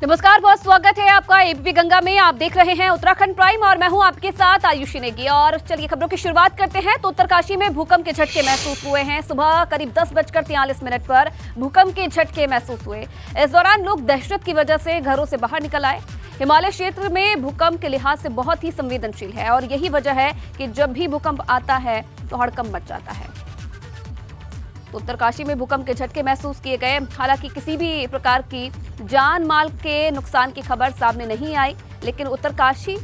नमस्कार, बहुत स्वागत है आपका एबीपी गंगा में। आप देख रहे हैं उत्तराखंड प्राइम और मैं हूं आपके साथ आयुषी नेगी। और चलिए खबरों की शुरुआत करते हैं। तो उत्तरकाशी में भूकंप के झटके महसूस हुए हैं। सुबह करीब 10:43 पर भूकंप के झटके महसूस हुए। इस दौरान लोग दहशत की वजह से घरों से बाहर निकल आए। हिमालय क्षेत्र में भूकंप के लिहाज से बहुत ही संवेदनशील है और यही वजह है कि जब भी भूकंप आता है तो हड़कंप मच जाता है। तो उत्तरकाशी में भूकंप के झटके महसूस किए गए। हालांकि किसी भी प्रकार की जान माल के नुकसान की खबर सामने नहीं आई, लेकिन उत्तरकाशी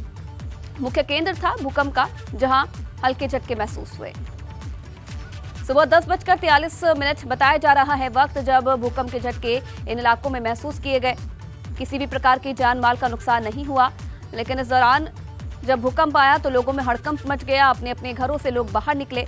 मुख्य केंद्र था भूकंप का, जहां हल्के झटके महसूस हुए। सुबह 10:43 बताया जा रहा है वक्त जब भूकंप के झटके इन इलाकों में महसूस किए गए। किसी भी प्रकार की जान माल का नुकसान नहीं हुआ, लेकिन इस दौरान जब भूकंप आया तो लोगों में हड़कंप मच गया। अपने अपने घरों से लोग बाहर निकले।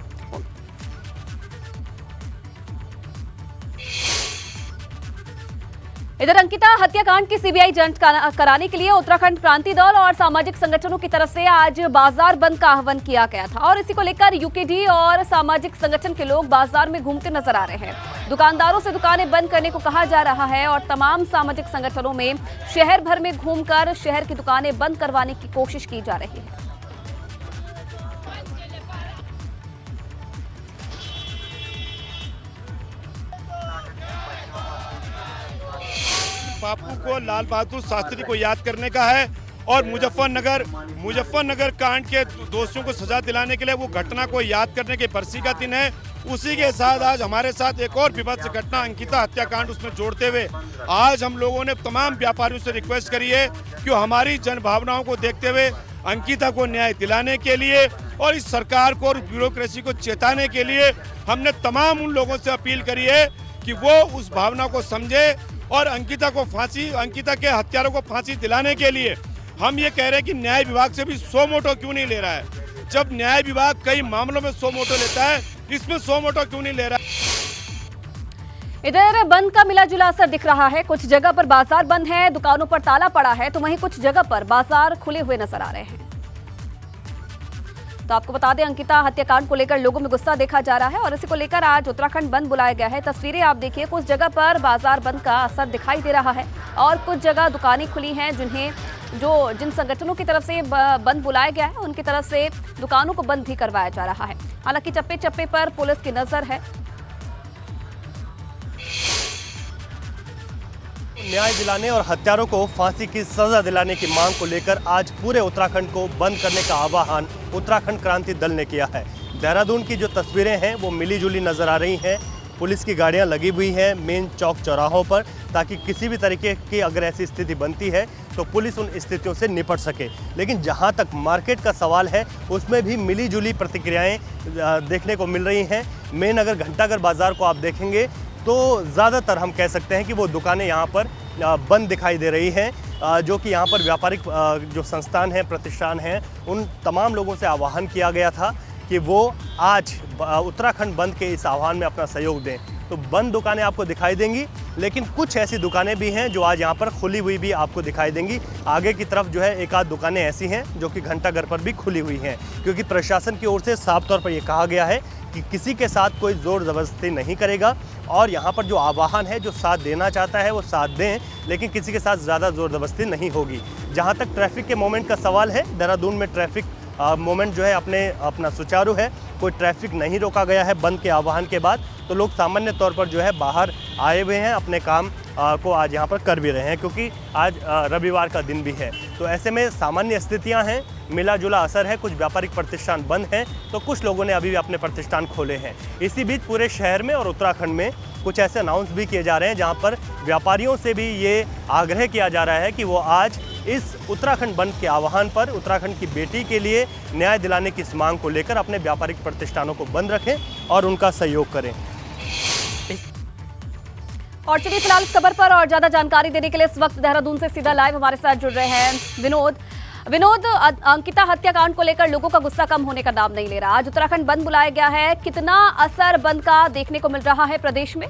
इधर अंकिता हत्याकांड की सीबीआई जांच कराने के लिए उत्तराखंड क्रांति दल और सामाजिक संगठनों की तरफ से आज बाजार बंद का आह्वान किया गया था और इसी को लेकर यूकेडी और सामाजिक संगठन के लोग बाजार में घूमते नजर आ रहे हैं। दुकानदारों से दुकानें बंद करने को कहा जा रहा है और तमाम सामाजिक संगठनों में शहर भर में घूमकर शहर की दुकानें बंद करवाने की कोशिश की जा रही है। बापू को, लाल बहादुर शास्त्री को याद करने का है और मुजफ्फरनगर कांड के दोषियों को सजा दिलाने के लिए वो घटना को याद करने की बरसी का दिन है। उसी के साथ आज हमारे साथ एक और विभत्स घटना अंकिता हत्याकांड उसमें जोड़ते हुए आज हम लोगों ने तमाम व्यापारियों से रिक्वेस्ट करी है कि हमारी जनभावनाओं को देखते हुए अंकिता को न्याय दिलाने के लिए और इस सरकार को और ब्यूरोक्रेसी को चेताने के लिए हमने तमाम उन लोगों से अपील करी है कि वो उस भावना को समझे और अंकिता के हत्यारों को फांसी दिलाने के लिए हम ये कह रहे हैं कि न्याय विभाग से भी सो मोटो क्यों नहीं ले रहा है। जब न्याय विभाग कई मामलों में सो मोटो लेता है, इसमें सो मोटो क्यों नहीं ले रहा है। इधर बंद का मिला जुला असर दिख रहा है। कुछ जगह पर बाजार बंद है, दुकानों पर ताला पड़ा है, तो वहीं कुछ जगह पर बाजार खुले हुए नजर आ रहे हैं। तो आपको बता दें, अंकिता हत्याकांड को लेकर लोगों में गुस्सा देखा जा रहा है और इसी को लेकर आज उत्तराखंड बंद बुलाया गया है। तस्वीरें आप देखिए, कुछ जगह पर बाजार बंद का असर दिखाई दे रहा है और कुछ जगह दुकानें खुली हैं जिन संगठनों की तरफ से बंद बुलाया गया है उनकी तरफ से दुकानों को बंद भी करवाया जा रहा है। हालांकि चप्पे चप्पे पर पुलिस की नजर है। न्याय दिलाने और हत्यारों को फांसी की सजा दिलाने की मांग को लेकर आज पूरे उत्तराखंड को बंद करने का आह्वान उत्तराखंड क्रांति दल ने किया है। देहरादून की जो तस्वीरें हैं वो मिली जुली नजर आ रही हैं। पुलिस की गाड़ियां लगी हुई हैं मेन चौक चौराहों पर, ताकि किसी भी तरीके की अगर ऐसी स्थिति बनती है तो पुलिस उन स्थितियों से निपट सके। लेकिन जहां तक मार्केट का सवाल है उसमें भी मिली जुली प्रतिक्रियाएं देखने को मिल रही हैं। मेन अगर घंटाघर बाजार को आप देखेंगे तो ज़्यादातर हम कह सकते हैं कि वो दुकानें यहाँ पर बंद दिखाई दे रही हैं, जो कि यहाँ पर व्यापारिक जो संस्थान हैं, प्रतिष्ठान हैं, उन तमाम लोगों से आह्वान किया गया था कि वो आज उत्तराखंड बंद के इस आह्वान में अपना सहयोग दें। तो बंद दुकानें आपको दिखाई देंगी, लेकिन कुछ ऐसी दुकानें भी हैं जो आज यहाँ पर खुली हुई भी आपको दिखाई देंगी। आगे की तरफ जो है एक आध दुकानें ऐसी हैं जो कि घंटाघर पर भी खुली हुई हैं, क्योंकि प्रशासन की ओर से साफ तौर पर यह कहा गया है कि किसी के साथ कोई ज़ोर ज़बरदस्ती नहीं करेगा और यहाँ पर जो आह्वान है, जो साथ देना चाहता है वो साथ दें, लेकिन किसी के साथ ज़्यादा ज़ोर ज़बरदस्ती नहीं होगी। जहाँ तक ट्रैफिक के मोमेंट का सवाल है, देहरादून में ट्रैफिक मोमेंट जो है अपना सुचारू है। कोई ट्रैफिक नहीं रोका गया है बंद के आह्वान के बाद, तो लोग सामान्य तौर पर जो है बाहर आए हुए हैं, अपने काम को आज यहाँ पर कर भी रहे हैं, क्योंकि आज रविवार का दिन भी है। तो ऐसे में सामान्य स्थितियाँ हैं, मिला जुला असर है। कुछ व्यापारिक प्रतिष्ठान बंद हैं तो कुछ लोगों ने अभी भी अपने प्रतिष्ठान खोले हैं। इसी बीच पूरे शहर में और उत्तराखंड में कुछ ऐसे अनाउंस भी किए जा रहे हैं जहाँ पर व्यापारियों से भी ये आग्रह किया जा रहा है कि वो आज इस उत्तराखंड बंद के आह्वान पर उत्तराखंड की बेटी के लिए न्याय दिलाने की इस मांग को लेकर अपने व्यापारिक प्रतिष्ठानों को बंद रखें और उनका सहयोग करें। और चलिए फिलहाल इस खबर पर और ज्यादा जानकारी देने के लिए इस वक्त देहरादून से सीधा लाइव हमारे साथ जुड़ रहे हैं विनोद। अंकिता हत्याकांड को लेकर लोगों का गुस्सा कम होने का नाम नहीं ले रहा। आज उत्तराखंड बंद बुलाया गया है, कितना असर बंद का देखने को मिल रहा है प्रदेश में?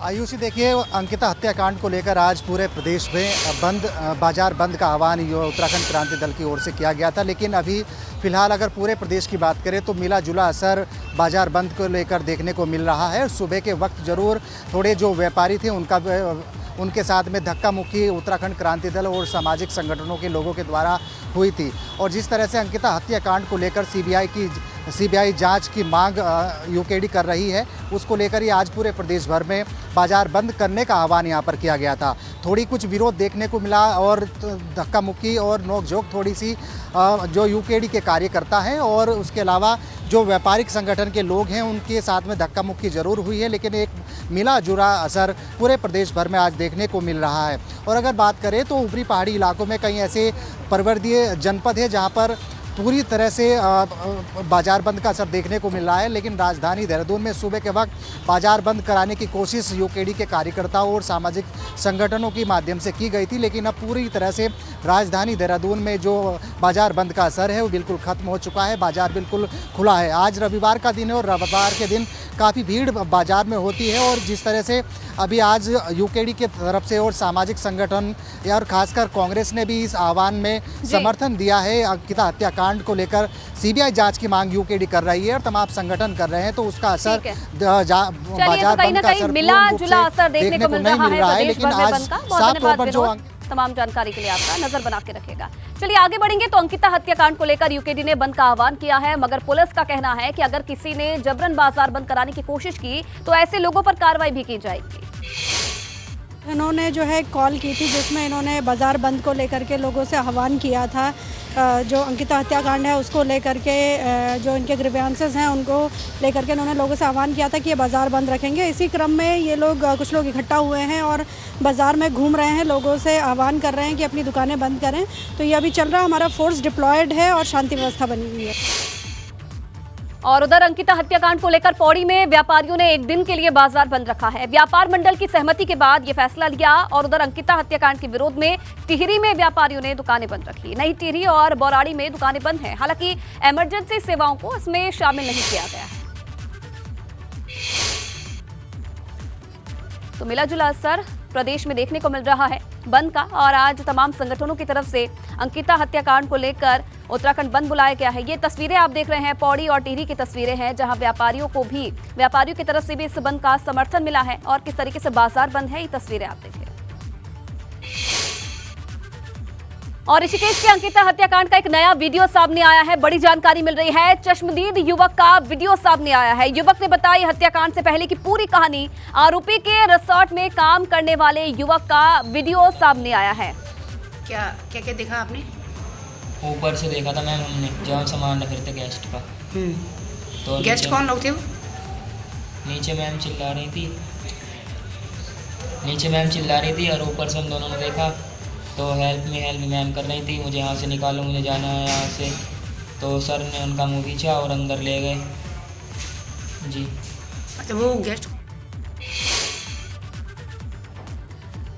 आयुषी, देखिए अंकिता हत्याकांड को लेकर आज पूरे प्रदेश में बाजार बंद का आह्वान उत्तराखंड क्रांति दल की ओर से किया गया था, लेकिन अभी फिलहाल अगर पूरे प्रदेश की बात करें तो मिला जुला असर बाजार बंद को लेकर देखने को मिल रहा है। सुबह के वक्त जरूर थोड़े जो व्यापारी थे उनके साथ में धक्का मुक्की उत्तराखंड क्रांति दल और सामाजिक संगठनों के लोगों के द्वारा हुई थी, और जिस तरह से अंकिता हत्याकांड को लेकर सीबीआई जांच की मांग यूकेडी कर रही है, उसको लेकर ही आज पूरे प्रदेश भर में बाजार बंद करने का आह्वान यहाँ पर किया गया था। थोड़ी कुछ विरोध देखने को मिला और धक्का मुक्की और नोकझोंक थोड़ी सी जो यूकेडी के कार्यकर्ता हैं और उसके अलावा जो व्यापारिक संगठन के लोग हैं उनके साथ में धक्का मुक्की जरूर हुई है, लेकिन एक मिला जुला असर पूरे प्रदेश भर में आज देखने को मिल रहा है। और अगर बात करें तो ऊपरी पहाड़ी इलाकों में कई ऐसे पर्वतीय जनपद है जहाँ पर पूरी तरह से बाजार बंद का असर देखने को मिल रहा है, लेकिन राजधानी देहरादून में सुबह के वक्त बाजार बंद कराने की कोशिश यूकेडी के कार्यकर्ताओं और सामाजिक संगठनों के माध्यम से की गई थी, लेकिन अब पूरी तरह से राजधानी देहरादून में जो बाजार बंद का असर है वो बिल्कुल ख़त्म हो चुका है। बाजार बिल्कुल खुला है। आज रविवार का दिन है और रविवार के दिन काफ़ी भीड़ बाजार में होती है, और जिस तरह से अभी आज यूकेडी की तरफ से और सामाजिक संगठन और खासकर कांग्रेस ने भी इस आह्वान में समर्थन दिया है। अंकिता हत्याकांड को लेकर सीबीआई जांच की मांग यूकेडी कर रही है और तमाम संगठन कर रहे हैं, तो उसका असर बाजार बंद का असर मिला जुला असर देखने को मिल रहा है, लेकिन आज साफ तौर पर जो तमाम जानकारी के लिए आपका नजर बना के रखेगा। चलिए आगे बढ़ेंगे। तो अंकिता हत्याकांड को लेकर यूकेडी ने बंद का आह्वान किया है, मगर पुलिस का कहना है कि अगर किसी ने जबरन बाजार बंद कराने की कोशिश की तो ऐसे लोगों पर कार्रवाई भी की जाएगी। इन्होंने जो है कॉल की थी जिसमें इन्होंने बाज़ार बंद को लेकर के लोगों से आह्वान किया था, जो अंकिता हत्याकांड है उसको लेकर के जो इनके ग्रीवेंसेस हैं उनको लेकर के इन्होंने लोगों से आह्वान किया था कि ये बाज़ार बंद रखेंगे। इसी क्रम में ये लोग कुछ लोग इकट्ठा हुए हैं और बाज़ार में घूम रहे हैं, लोगों से आह्वान कर रहे हैं कि अपनी दुकानें बंद करें। तो ये अभी चल रहा, हमारा फोर्स डिप्लॉयड है और शांति व्यवस्था बनी हुई है। और उधर अंकिता हत्याकांड को लेकर पौड़ी में व्यापारियों ने एक दिन के लिए बाजार बंद रखा है। व्यापार मंडल की सहमति के बाद यह फैसला लिया, और उधर अंकिता हत्याकांड के विरोध में टिहरी में व्यापारियों ने दुकानें बंद रखी। नई टिहरी और बौराड़ी में दुकानें बंद हैं, हालांकि इमरजेंसी सेवाओं को इसमें शामिल नहीं किया गया है। तो मिला जुला असर प्रदेश में देखने को मिल रहा है बंद का, और आज तमाम संगठनों की तरफ से अंकिता हत्याकांड को लेकर उत्तराखंड बंद बुलाया गया है। ये तस्वीरें आप देख रहे हैं पौड़ी और टिहरी की तस्वीरें हैं, जहां व्यापारियों की तरफ से भी इस बंद का समर्थन मिला है, और किस तरीके से बाजार बंद है ये तस्वीरें आप देख रहे हैं। और ऋषिकेश के अंकिता हत्याकांड का एक नया वीडियो सामने आया है, बड़ी जानकारी मिल रही है। चश्मदीद युवक का वीडियो सामने आया है। युवक ने बताई हत्याकांड से पहले की पूरी कहानी। आरोपी के रिसोर्ट में काम करने वाले युवक का वीडियो सामने आया है। क्या क्या देखा आपने? ऊपर से देखा था मैम हमने, जहाँ सामान रख रहे थे गेस्ट का। तो गेस्ट कौन लोग थे वो? नीचे मैम चिल्ला रही थी और ऊपर से हम दोनों ने देखा तो हेल्प मी मैम कर रही थी, मुझे यहाँ से निकालो, मुझे जाना है यहाँ से। तो सर ने उनका मुँह खींचा और अंदर ले गए जी। अच्छा, वो गेस्ट।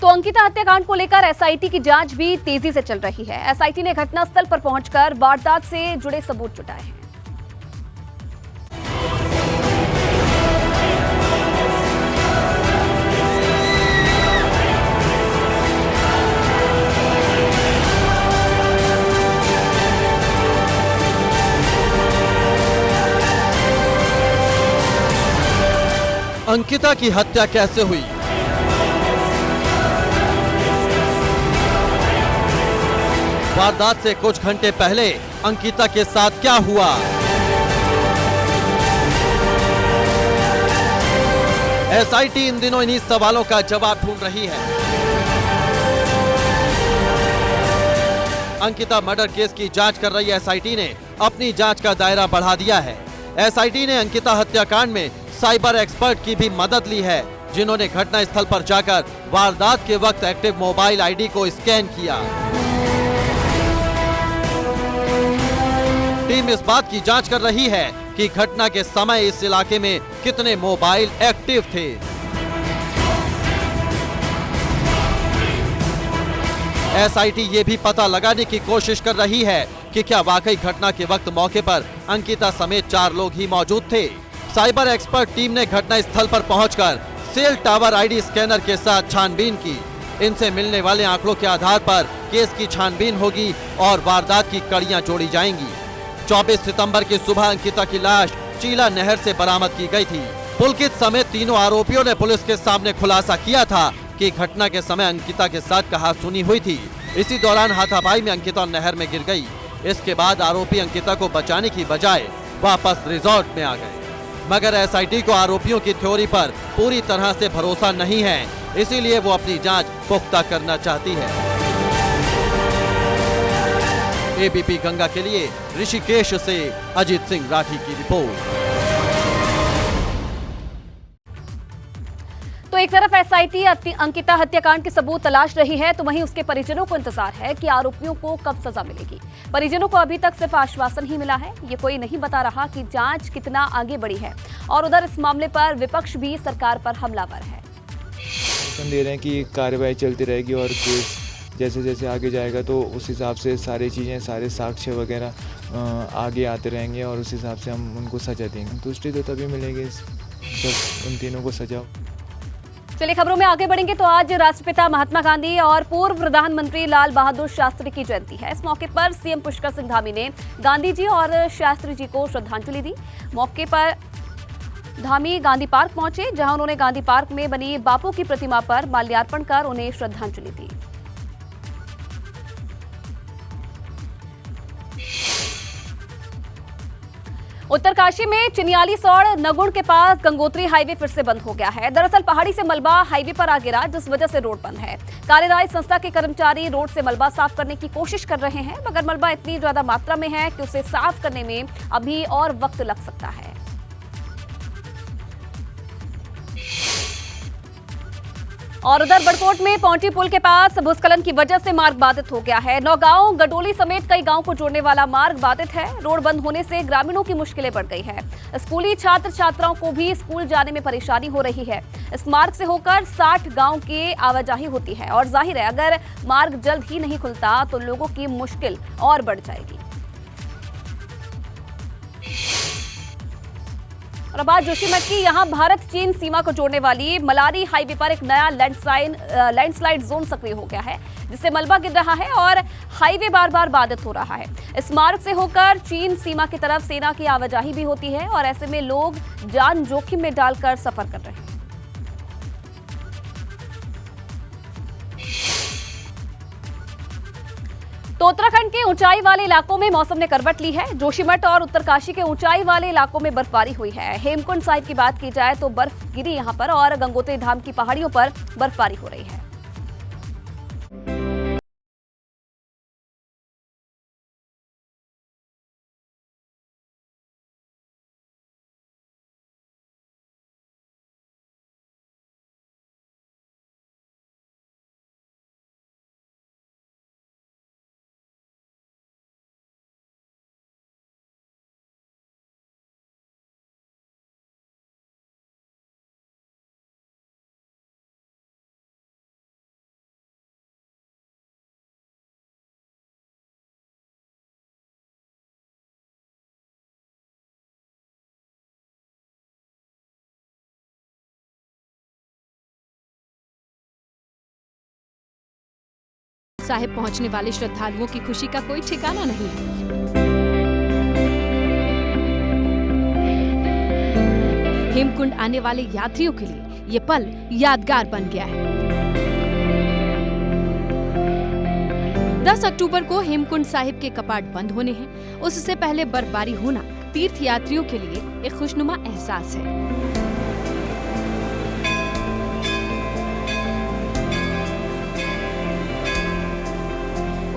तो अंकिता हत्याकांड को लेकर एसआईटी की जांच भी तेजी से चल रही है। एसआईटी ने घटनास्थल पर पहुंचकर वारदात से जुड़े सबूत जुटाए हैं। अंकिता की हत्या कैसे हुई? वारदात से कुछ घंटे पहले अंकिता के साथ क्या हुआ? एसआईटी इन दिनों इन्हीं सवालों का जवाब ढूंढ रही है। अंकिता मर्डर केस की जांच कर रही एसआईटी ने अपनी जांच का दायरा बढ़ा दिया है। एसआईटी ने अंकिता हत्याकांड में साइबर एक्सपर्ट की भी मदद ली है, जिन्होंने घटना स्थल पर जाकर वारदात के वक्त एक्टिव मोबाइल आईडी को स्कैन किया। टीम इस बात की जांच कर रही है कि घटना के समय इस इलाके में कितने मोबाइल एक्टिव थे। एसआईटी ये भी पता लगाने की कोशिश कर रही है कि क्या वाकई घटना के वक्त मौके पर अंकिता समेत 4 लोग ही मौजूद थे। साइबर एक्सपर्ट टीम ने घटना स्थल पर पहुंचकर सेल टावर आईडी स्कैनर के साथ छानबीन की। इनसे मिलने वाले आंकड़ों के आधार पर केस की छानबीन होगी और वारदात की कड़ियां जोड़ी जाएंगी। 24 सितंबर की सुबह अंकिता की लाश चीला नहर से बरामद की गई थी। पुलकित समेत तीनों आरोपियों ने पुलिस के सामने खुलासा किया था कि घटना के समय अंकिता के साथ कहासुनी हुई थी। इसी दौरान हाथापाई में अंकिता नहर में गिर गई। इसके बाद आरोपी अंकिता को बचाने की बजाय वापस रिजॉर्ट में आ गए। मगर एसआईटी को आरोपियों की थ्योरी पर पूरी तरह से भरोसा नहीं है, इसीलिए वो अपनी जांच पुख्ता करना चाहती है। एबीपी गंगा के लिए ऋषिकेश से अजीत सिंह राठी की रिपोर्ट। तो एक तरफ एसआईटी अंकिता हत्याकांड के सबूत तलाश रही है, तो वहीं उसके परिजनों को इंतजार है कि आरोपियों को कब सजा मिलेगी। परिजनों को अभी तक सिर्फ आश्वासन ही मिला है, ये कोई नहीं बता रहा कि जांच कितना आगे बढ़ी है। और उधर इस मामले पर विपक्ष भी सरकार पर हमलावर है। दे रहे हैं कि कार्रवाई चलती रहेगी और केस जैसे जैसे आगे जाएगा तो उस हिसाब से सारी चीज़ें, सारे साक्ष्य वगैरह आगे आते रहेंगे और उस हिसाब से हम उनको सजा देंगे। तुष्टि तो तभी मिलेगी जब उन तीनों को सजा। चलिए खबरों में आगे बढ़ेंगे। तो आज राष्ट्रपिता महात्मा गांधी और पूर्व प्रधानमंत्री लाल बहादुर शास्त्री की जयंती है। इस मौके पर सीएम पुष्कर सिंह धामी ने गांधी जी और शास्त्री जी को श्रद्धांजलि दी। मौके पर धामी गांधी पार्क पहुंचे, जहां उन्होंने गांधी पार्क में बनी बापू की प्रतिमा पर माल्यार्पण कर उन्हें श्रद्धांजलि दी। उत्तरकाशी में चिनियालीसौड़ नगुण के पास गंगोत्री हाईवे फिर से बंद हो गया है। दरअसल पहाड़ी से मलबा हाईवे पर आ गिरा, जिस वजह से रोड बंद है। कार्यदायी संस्था के कर्मचारी रोड से मलबा साफ करने की कोशिश कर रहे हैं, मगर मलबा इतनी ज्यादा मात्रा में है कि उसे साफ करने में अभी और वक्त लग सकता है। और उधर बड़कोट में पौंटी पुल के पास भूस्खलन की वजह से मार्ग बाधित हो गया है। नौगांव, गडोली समेत कई गांव को जोड़ने वाला मार्ग बाधित है। रोड बंद होने से ग्रामीणों की मुश्किलें बढ़ गई है। स्कूली छात्र छात्राओं को भी स्कूल जाने में परेशानी हो रही है। इस मार्ग से होकर 60 गांव की आवाजाही होती है और जाहिर है अगर मार्ग जल्द ही नहीं खुलता तो लोगों की मुश्किल और बढ़ जाएगी। और अब आज जोशीमठ की यहां भारत चीन सीमा को जोड़ने वाली मलारी हाईवे पर एक नया लैंडस्लाइड जोन सक्रिय हो गया है, जिससे मलबा गिर रहा है और हाईवे बार बार बाधित हो रहा है। इस मार्ग से होकर चीन सीमा की तरफ सेना की आवाजाही भी होती है और ऐसे में लोग जान जोखिम में डालकर सफर कर रहे हैं। तो उत्तराखंड के ऊंचाई वाले इलाकों में मौसम ने करवट ली है। जोशीमठ और उत्तरकाशी के ऊंचाई वाले इलाकों में बर्फबारी हुई है। हेमकुंड साहिब की बात की जाए तो बर्फ गिरी यहां पर और गंगोत्री धाम की पहाड़ियों पर बर्फबारी हो रही है। साहिब पहुंचने वाले श्रद्धालुओं की खुशी का कोई ठिकाना नहीं है। हेमकुंड आने वाले यात्रियों के लिए ये पल यादगार बन गया है। 10 अक्टूबर को हेमकुंड साहिब के कपाट बंद होने हैं। उससे पहले बर्फबारी होना तीर्थ यात्रियों के लिए एक खुशनुमा एहसास है।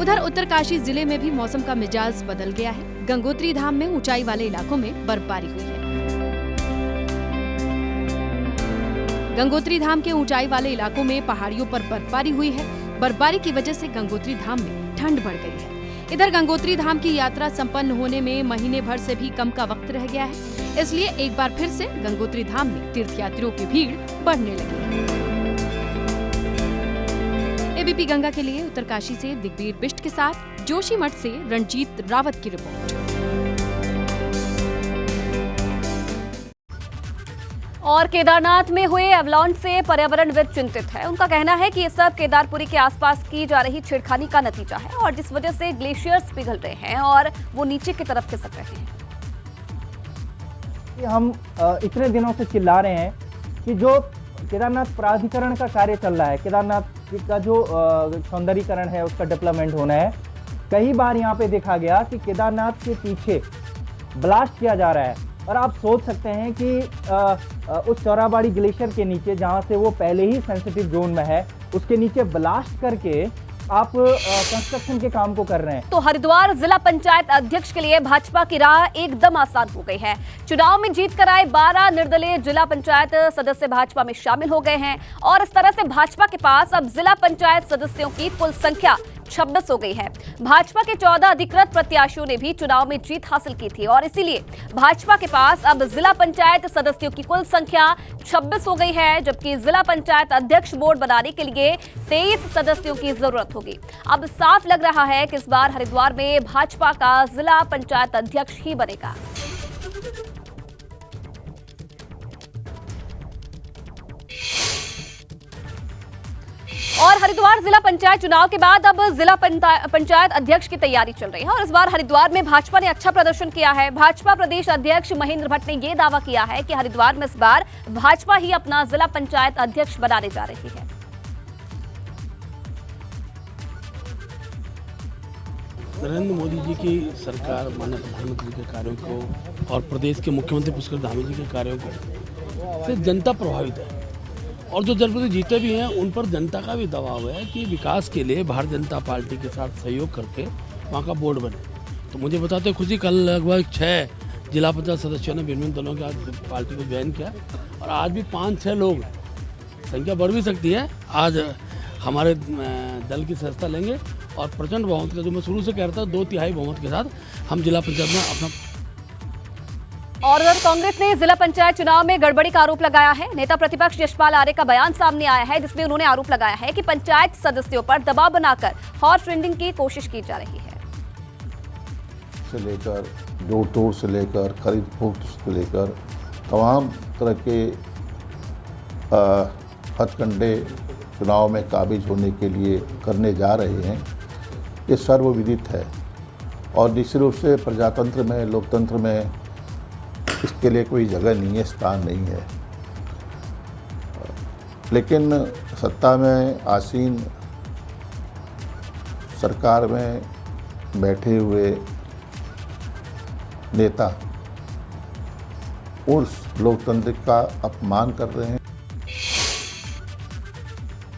उधर उत्तरकाशी जिले में भी मौसम का मिजाज बदल गया है। गंगोत्री धाम में ऊंचाई वाले इलाकों में बर्फबारी हुई है। गंगोत्री धाम के ऊंचाई वाले इलाकों में पहाड़ियों पर बर्फबारी हुई है। बर्फबारी की वजह से गंगोत्री धाम में ठंड बढ़ गई है। इधर गंगोत्री धाम की यात्रा संपन्न होने में महीने भर से भी कम का वक्त रह गया है, इसलिए एक बार फिर से गंगोत्री धाम में तीर्थयात्रियों की भीड़ बढ़ने लगी है। एबीपी गंगा के लिए उत्तरकाशी से दिग्वीर बिष्ट के साथ जोशीमठ से रणजीत रावत की रिपोर्ट। और केदारनाथ में हुए एवलांच से पर्यावरणविद चिंतित है। उनका कहना है कि ये सब केदारपुरी के आसपास की जा रही छेड़खानी का नतीजा है और जिस वजह से ग्लेशियर्स पिघल रहे हैं और वो नीचे की तरफ खिसक रहे हैं। हम इतने दिनों से चिल्ला रहे हैं कि जो केदारनाथ प्राधिकरण का कार्य चल रहा है, केदारनाथ का जो सौंदर्यीकरण है उसका डेवलपमेंट होना है, कई बार यहाँ पे देखा गया कि केदारनाथ के पीछे ब्लास्ट किया जा रहा है। और आप सोच सकते हैं कि उस चौराबाड़ी ग्लेशियर के नीचे, जहाँ से वो पहले ही सेंसिटिव जोन में है, उसके नीचे ब्लास्ट करके आप कंस्ट्रक्शन के काम को कर रहे हैं। तो हरिद्वार जिला पंचायत अध्यक्ष के लिए भाजपा की राह एकदम आसान हो गई है। चुनाव में जीत कर आए 12 निर्दलीय जिला पंचायत सदस्य भाजपा में शामिल हो गए हैं और इस तरह से भाजपा के पास अब जिला पंचायत सदस्यों की कुल संख्या 26 हो गई है। भाजपा के 14 अधिकृत प्रत्याशियों ने भी चुनाव में जीत हासिल की थी और इसीलिए भाजपा के पास अब जिला पंचायत सदस्यों की कुल संख्या 26 हो गई है, जबकि जिला पंचायत अध्यक्ष बोर्ड बनाने के लिए 23 सदस्यों की जरूरत होगी। अब साफ लग रहा है कि इस बार हरिद्वार में भाजपा का जिला पंचायत अध्यक्ष ही बनेगा। और हरिद्वार जिला पंचायत चुनाव के बाद अब जिला पंचायत अध्यक्ष की तैयारी चल रही है और इस बार हरिद्वार में भाजपा ने अच्छा प्रदर्शन किया है। भाजपा प्रदेश अध्यक्ष महेंद्र भट्ट ने यह दावा किया है कि हरिद्वार में इस बार भाजपा ही अपना जिला पंचायत अध्यक्ष बनाने जा रही है। नरेंद्र मोदी जी की सरकार, माननीय प्रधानमंत्री के कार्यों को और प्रदेश के मुख्यमंत्री पुष्कर धामी जी के कार्यों को से जनता प्रभावित है और जो जनप्रतिनिधि जीते भी हैं उन पर जनता का भी दबाव है कि विकास के लिए भारतीय जनता पार्टी के साथ सहयोग करके वहाँ का बोर्ड बने। तो मुझे बताते खुशी, कल लगभग 6 जिला पंचायत सदस्यों ने विभिन्न दलों के पार्टी को ज्वाइन किया और आज भी 5-6 लोग हैं, संख्या बढ़ भी सकती है। आज हमारे दल की सदस्यता लेंगे और प्रचंड बहुमत का, जो मैं शुरू से कह रहा था, 2/3 बहुमत के साथ हम जिला पंचायत में अपना। और कांग्रेस ने जिला पंचायत चुनाव में गड़बड़ी का आरोप लगाया है। नेता प्रतिपक्ष यशपाल आर्य का बयान सामने आया है जिसमें उन्होंने आरोप लगाया है कि पंचायत सदस्यों पर दबाव बनाकर हॉर्स ट्रेडिंग की कोशिश की जा रही है। से लेकर डोर टोर से लेकर खरीद फरोख्त से लेकर तमाम तरह के हथकंडे चुनाव में काबिज होने के लिए करने जा रहे हैं, ये सर्वविदित है और निश्चित रूप से प्रजातंत्र में, लोकतंत्र में इसके लिए कोई जगह नहीं है, स्थान नहीं है। लेकिन सत्ता में आसीन, सरकार में बैठे हुए नेता उस लोकतंत्र का अपमान कर रहे हैं।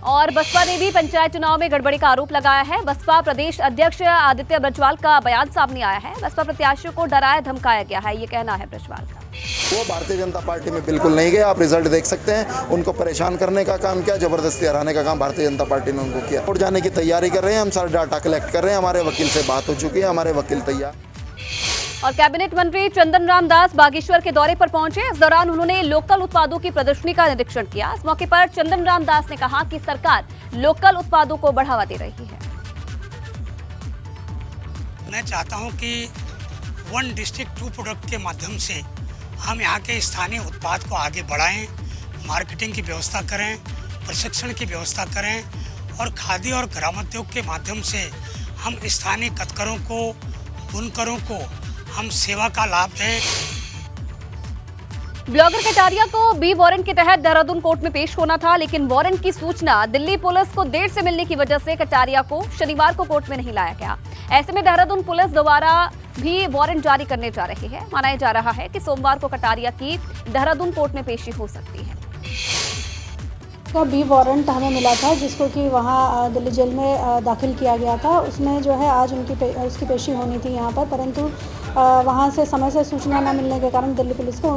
और बसपा ने भी पंचायत चुनाव में गड़बड़ी का आरोप लगाया है। बसपा प्रदेश अध्यक्ष आदित्य ब्रजवाल का बयान सामने आया है। बसपा प्रत्याशियों को डराया धमकाया गया है, ये कहना है ब्रजवाल का। वो भारतीय जनता पार्टी में बिल्कुल नहीं गए, आप रिजल्ट देख सकते हैं। उनको परेशान करने का काम किया, जबरदस्ती हराने का काम भारतीय जनता पार्टी ने उनको किया। वोट जाने की तैयारी कर रहे हैं, हम सारा डाटा कलेक्ट कर रहे हैं, हमारे वकील से बात हो चुकी है, हमारे वकील तैयार। और कैबिनेट मंत्री चंदन राम दास बागेश्वर के दौरे पर पहुंचे। इस दौरान उन्होंने लोकल उत्पादों की प्रदर्शनी का निरीक्षण किया। इस मौके पर चंदन राम दास ने कहा कि सरकार लोकल उत्पादों को बढ़ावा दे रही है। मैं चाहता हूं कि 1 डिस्ट्रिक्ट 2 प्रोडक्ट के माध्यम से हम यहाँ के स्थानीय उत्पाद को आगे बढ़ाएं, मार्केटिंग की व्यवस्था करें, प्रशिक्षण की व्यवस्था करें और खादी और ग्रामोद्योग के माध्यम से हम स्थानीय कतकरों को, बुनकरों को हम सेवा का लाभ दें। ब्लॉगर कटारिया को बी वारंट के तहत देहरादून कोर्ट में पेश होना था, लेकिन वारंट की सूचना दिल्ली पुलिस को देर से मिलने की वजह से कटारिया को शनिवार को कोर्ट में नहीं लाया गया। ऐसे में देहरादून पुलिस दोबारा भी वारंट जारी करने जा रही है। माना जा रहा है कि सोमवार को कटारिया की देहरादून कोर्ट में पेशी हो सकती है। का बी वारंट हमें मिला था, जिसको कि वहाँ दिल्ली जेल में दाखिल किया गया था। उसमें जो है आज उसकी पेशी होनी थी यहाँ पर, परंतु वहाँ से समय से सूचना न मिलने के कारण दिल्ली पुलिस को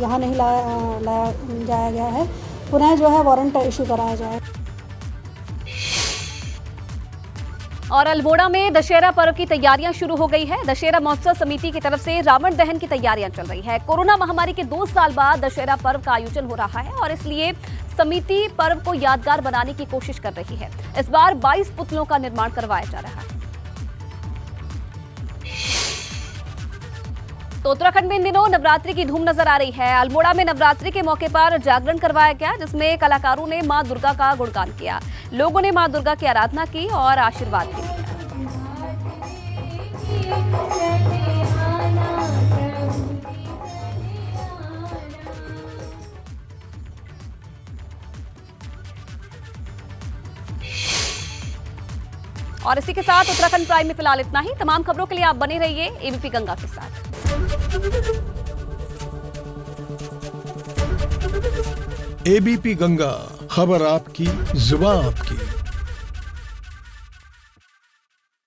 यहाँ नहीं लाया जाया गया है। पुनः जो है वारंट इशू कराया जाए। और अल्मोड़ा में दशहरा पर्व की तैयारियां शुरू हो गई है। दशहरा महोत्सव समिति की तरफ से रावण दहन की तैयारियां चल रही है। कोरोना महामारी के 2 साल बाद दशहरा पर्व का आयोजन हो रहा है और इसलिए समिति पर्व को यादगार बनाने की कोशिश कर रही है। इस बार 22 पुतलों का निर्माण करवाया जा रहा है। तो उत्तराखंड में इन दिनों नवरात्रि की धूम नजर आ रही है। अल्मोड़ा में नवरात्रि के मौके पर जागरण करवाया गया, जिसमें कलाकारों ने मां दुर्गा का गुणगान किया। लोगों ने मां दुर्गा की आराधना की और आशीर्वाद भी लिया। और इसी के साथ उत्तराखंड प्राइम में फिलहाल इतना ही। तमाम खबरों के लिए आप बने रहिए एबीपी गंगा के साथ। एबीपी गंगा, खबर आपकी, जुबान आपकी।